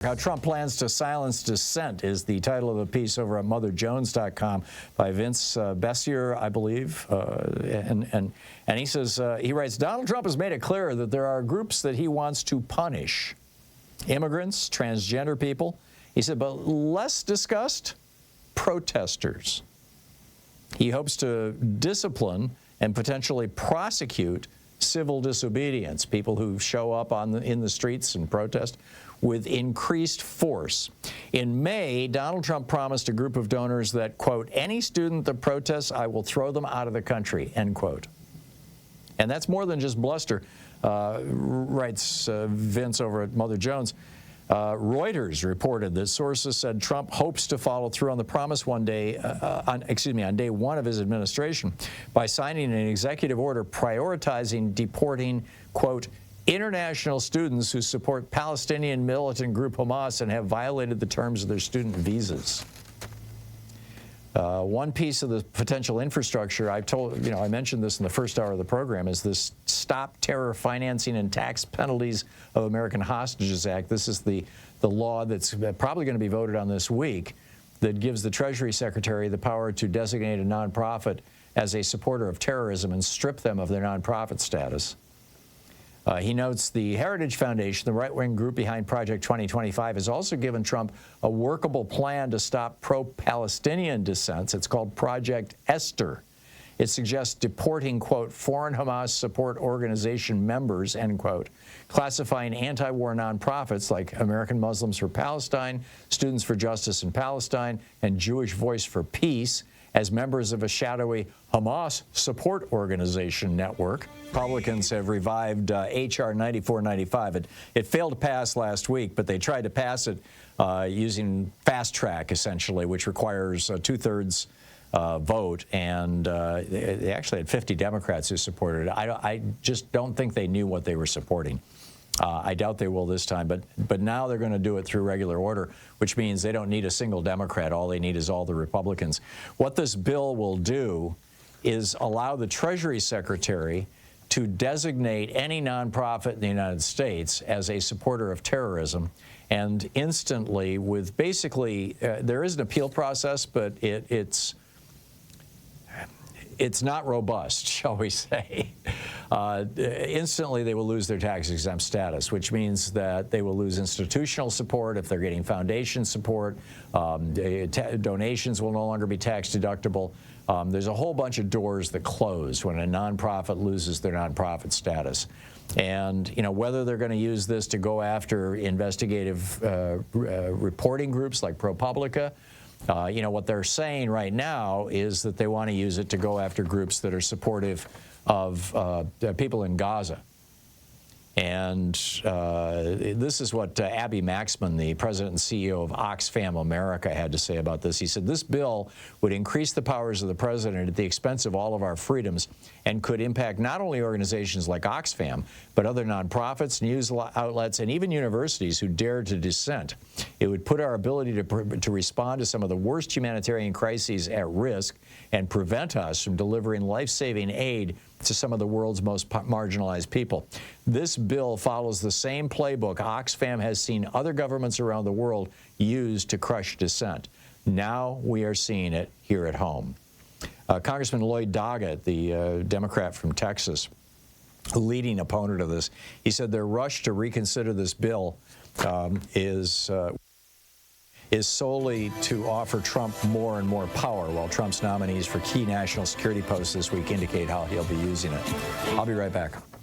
How Trump plans to silence dissent is the title of a piece over at motherjones.com by Vince Bessier, I believe. And he says, he writes, Donald Trump has made it clear that there are groups that he wants to punish. Immigrants, transgender people. He said, but less discussed, protesters. He hopes to discipline and potentially prosecute civil disobedience, people who show up in the streets and protest, with increased force. In May, Donald Trump promised a group of donors that, quote, any student that protests, I will throw them out of the country, end quote. And that's more than just bluster, writes Vince over at Mother Jones. Reuters reported that sources said Trump hopes to follow through on the promise on day one of his administration by signing an executive order prioritizing deporting, quote, international students who support Palestinian militant group Hamas and have violated the terms of their student visas. One piece of the potential infrastructure, I mentioned this in the first hour of the program, is this Stop Terror-Financing and Tax Penalties of American Hostages Act. This is the law that's probably going to be voted on this week that gives the Treasury Secretary the power to designate a nonprofit as a supporter of terrorism and strip them of their nonprofit status. He notes the Heritage Foundation, the right-wing group behind Project 2025, has also given Trump a workable plan to stop pro-Palestinian dissents. It's called Project Esther. It suggests deporting, quote, foreign Hamas support organization members, end quote, classifying anti-war nonprofits like American Muslims for Palestine, Students for Justice in Palestine, and Jewish Voice for Peace as members of a shadowy Hamas support organization network. Republicans have revived H.R. 9495. It failed to pass last week, but they tried to pass it using fast track, essentially, which requires a two-thirds vote, and they actually had 50 Democrats who supported it. I just don't think they knew what they were supporting. I doubt they will this time, but now they're going to do it through regular order, which means they don't need a single Democrat. All they need is all the Republicans. What this bill will do is allow the Treasury Secretary to designate any nonprofit in the United States as a supporter of terrorism, and instantly, with basically, there is an appeal process, but it's not robust, shall we say. Instantly, they will lose their tax-exempt status, which means that they will lose institutional support if they're getting foundation support. Donations will no longer be tax-deductible. There's a whole bunch of doors that close when a nonprofit loses their nonprofit status. And, whether they're going to use this to go after investigative reporting groups like ProPublica, what they're saying right now is that they want to use it to go after groups that are supportive of people in Gaza. And this is what Abby Maxman, the president and CEO of Oxfam America, had to say about this. He said, this bill would increase the powers of the president at the expense of all of our freedoms and could impact not only organizations like Oxfam, but other nonprofits, news outlets, and even universities who dare to dissent. It would put our ability to respond to some of the worst humanitarian crises at risk and prevent us from delivering life-saving aid to some of the world's most marginalized people. This bill follows the same playbook Oxfam has seen other governments around the world use to crush dissent. Now we are seeing it here at home. Congressman Lloyd Doggett, the Democrat from Texas, a leading opponent of this, he said their rush to reconsider this bill is solely to offer Trump more and more power, while Trump's nominees for key national security posts this week indicate how he'll be using it. I'll be right back.